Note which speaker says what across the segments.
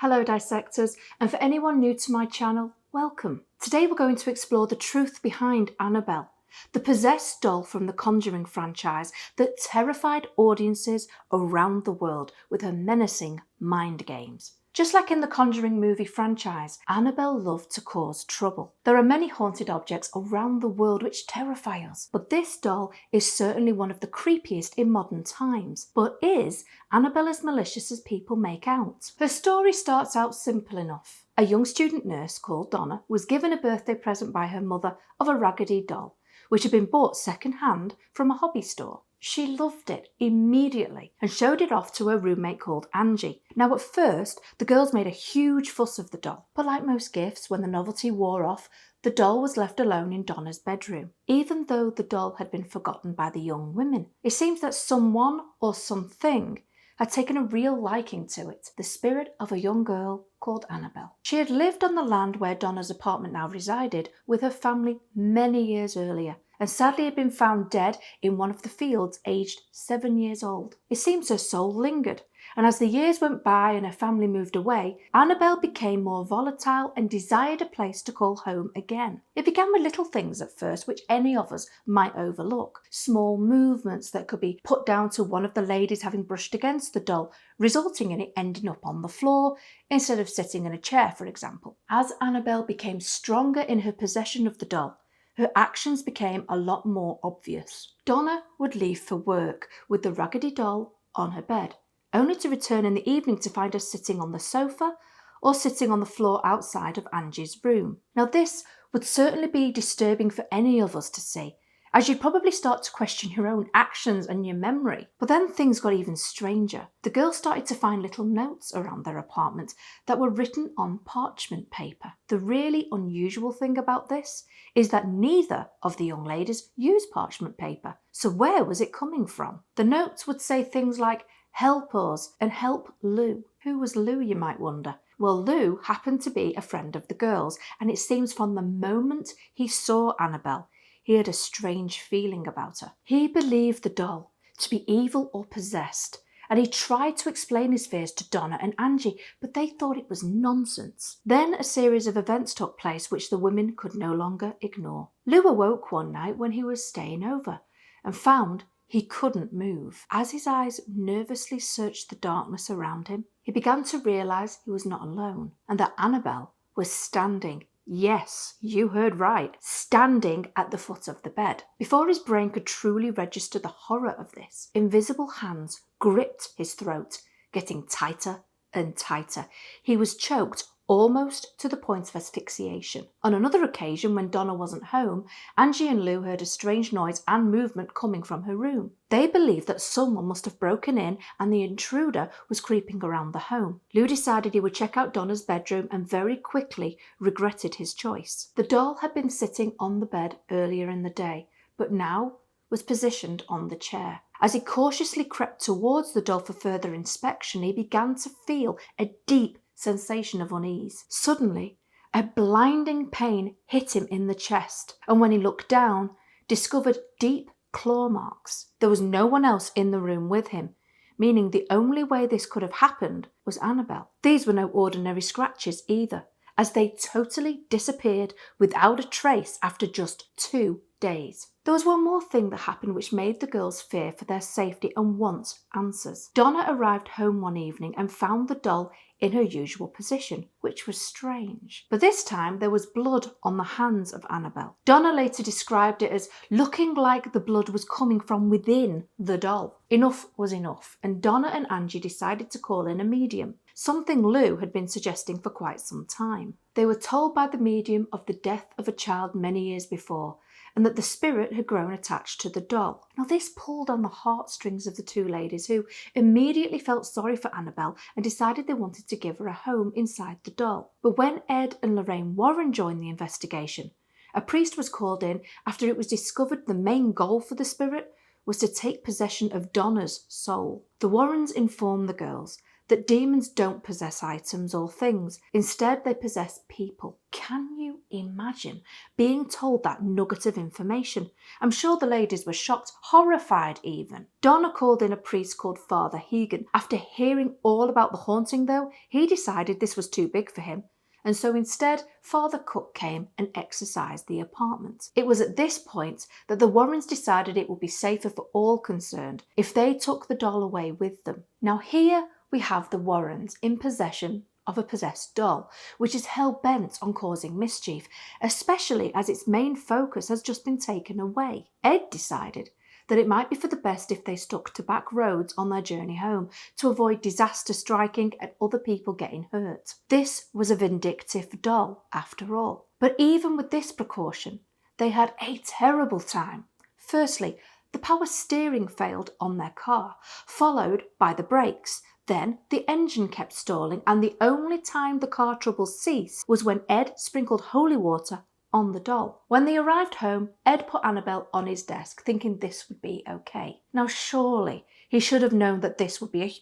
Speaker 1: Hello dissectors, and for anyone new to my channel, welcome. Today we're going to explore the truth behind Annabelle, the possessed doll from the Conjuring franchise that terrified audiences around the world with her menacing mind games. Just like in the Conjuring movie franchise, Annabelle loved to cause trouble. There are many haunted objects around the world which terrify us, but this doll is certainly one of the creepiest in modern times. But is Annabelle as malicious as people make out? Her story starts out simple enough. A young student nurse called Donna was given a birthday present by her mother of a raggedy doll, which had been bought second-hand from a hobby store. She loved it immediately and showed it off to her roommate called Angie. Now at first, the girls made a huge fuss of the doll, but like most gifts, when the novelty wore off, the doll was left alone in Donna's bedroom. Even though the doll had been forgotten by the young women, it seems that someone or something had taken a real liking to it, the spirit of a young girl called Annabelle. She had lived on the land where Donna's apartment now resided with her family many years earlier, and sadly had been found dead in one of the fields aged 7 years old. It seems her soul lingered, and as the years went by and her family moved away, Annabelle became more volatile and desired a place to call home again. It began with little things at first which any of us might overlook. Small movements that could be put down to one of the ladies having brushed against the doll, resulting in it ending up on the floor instead of sitting in a chair, for example. As Annabelle became stronger in her possession of the doll, her actions became a lot more obvious. Donna would leave for work with the raggedy doll on her bed, only to return in the evening to find her sitting on the sofa or sitting on the floor outside of Angie's room. Now this would certainly be disturbing for any of us to see, as you'd probably start to question your own actions and your memory. But then things got even stranger. The girls started to find little notes around their apartment that were written on parchment paper. The really unusual thing about this is that neither of the young ladies used parchment paper. So where was it coming from? The notes would say things like, "Help us" and "Help Lou." Who was Lou, you might wonder? Well, Lou happened to be a friend of the girls, and it seems from the moment he saw Annabelle, he had a strange feeling about her. He believed the doll to be evil or possessed, and he tried to explain his fears to Donna and Angie, but they thought it was nonsense. Then a series of events took place which the women could no longer ignore. Lou awoke one night when he was staying over and found he couldn't move. As his eyes nervously searched the darkness around him, he began to realize he was not alone and that Annabelle was standing. Yes, you heard right, standing at the foot of the bed. Before his brain could truly register the horror of this, invisible hands gripped his throat, getting tighter and tighter. He was choked almost to the point of asphyxiation. On another occasion, when Donna wasn't home, Angie and Lou heard a strange noise and movement coming from her room. They believed that someone must have broken in and the intruder was creeping around the home. Lou decided he would check out Donna's bedroom and very quickly regretted his choice. The doll had been sitting on the bed earlier in the day, but now was positioned on the chair. As he cautiously crept towards the doll for further inspection, he began to feel a deep sensation of unease. Suddenly, a blinding pain hit him in the chest, and when he looked down, discovered deep claw marks. There was no one else in the room with him, meaning the only way this could have happened was Annabelle. These were no ordinary scratches either, as they totally disappeared without a trace after just 2 days. There was one more thing that happened which made the girls fear for their safety and want answers. Donna arrived home one evening and found the doll in her usual position, which was strange. But this time there was blood on the hands of Annabelle. Donna later described it as looking like the blood was coming from within the doll. Enough was enough, and Donna and Angie decided to call in a medium, something Lou had been suggesting for quite some time. They were told by the medium of the death of a child many years before, and that the spirit had grown attached to the doll. Now this pulled on the heartstrings of the two ladies, who immediately felt sorry for Annabelle and decided they wanted to give her a home inside the doll. But when Ed and Lorraine Warren joined the investigation, a priest was called in after it was discovered the main goal for the spirit was to take possession of Donna's soul. The Warrens informed the girls that demons don't possess items or things. Instead, they possess people. Can you imagine being told that nugget of information? I'm sure the ladies were shocked, horrified even. Donna called in a priest called Father Hegan. After hearing all about the haunting though, he decided this was too big for him. And so instead, Father Cook came and exorcised the apartment. It was at this point that the Warrens decided it would be safer for all concerned if they took the doll away with them. Now here we have the Warrens in possession of a possessed doll, which is hell-bent on causing mischief, especially as its main focus has just been taken away. Ed decided that it might be for the best if they stuck to back roads on their journey home to avoid disaster striking and other people getting hurt. This was a vindictive doll, after all. But even with this precaution, they had a terrible time. Firstly, the power steering failed on their car, followed by the brakes. Then the engine kept stalling, and the only time the car troubles ceased was when Ed sprinkled holy water on the doll. When they arrived home, Ed put Annabelle on his desk, thinking this would be okay. Now surely he should have known that this would be a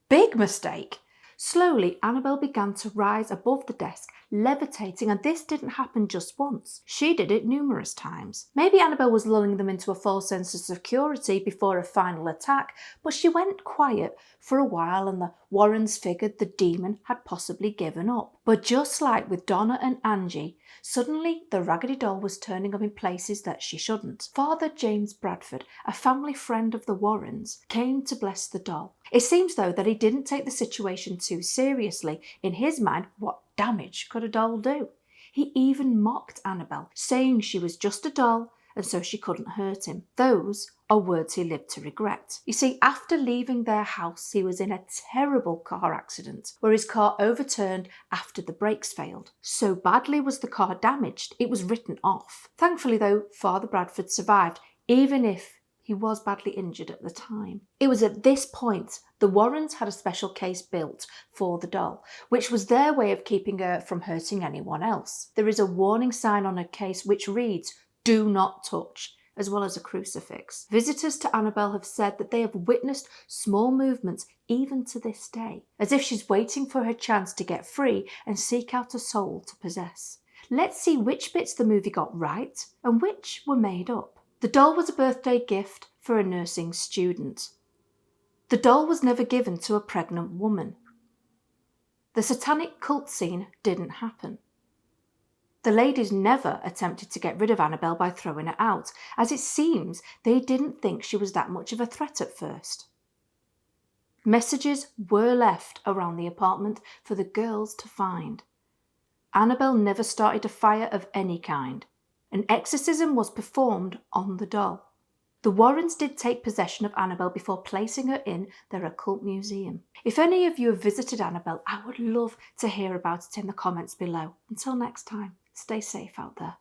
Speaker 1: big mistake. Slowly, Annabelle began to rise above the desk, levitating, and this didn't happen just once. She did it numerous times. Maybe Annabelle was lulling them into a false sense of security before a final attack, but she went quiet for a while and the Warrens figured the demon had possibly given up. But just like with Donna and Angie, suddenly the raggedy doll was turning up in places that she shouldn't. Father James Bradford, a family friend of the Warrens, came to bless the doll. It seems though that he didn't take the situation too seriously. In his mind, what damage could a doll do? He even mocked Annabelle, saying she was just a doll and so she couldn't hurt him. Those are words he lived to regret. You see, after leaving their house, he was in a terrible car accident where his car overturned after the brakes failed. So badly was the car damaged, it was written off. Thankfully though, Father Bradford survived, even if he was badly injured at the time. It was at this point the Warrens had a special case built for the doll, which was their way of keeping her from hurting anyone else. There is a warning sign on her case which reads, "Do not touch," as well as a crucifix. Visitors to Annabelle have said that they have witnessed small movements even to this day, as if she's waiting for her chance to get free and seek out a soul to possess. Let's see which bits the movie got right and which were made up. The doll was a birthday gift for a nursing student. The doll was never given to a pregnant woman. The satanic cult scene didn't happen. The ladies never attempted to get rid of Annabelle by throwing her out, as it seems they didn't think she was that much of a threat at first. Messages were left around the apartment for the girls to find. Annabelle never started a fire of any kind. An exorcism was performed on the doll. The Warrens did take possession of Annabelle before placing her in their occult museum. If any of you have visited Annabelle, I would love to hear about it in the comments below. Until next time, stay safe out there.